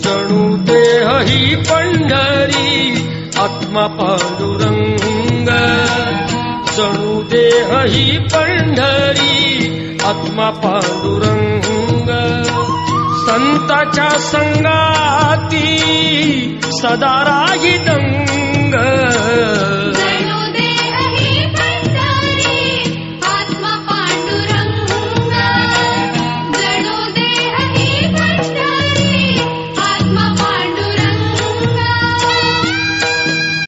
जणू देह ही पंढरी आत्मा पांडुरंग, जणू देह ही पंढरी आत्मा पांडुरंग. संताच्या संगाती सदा राही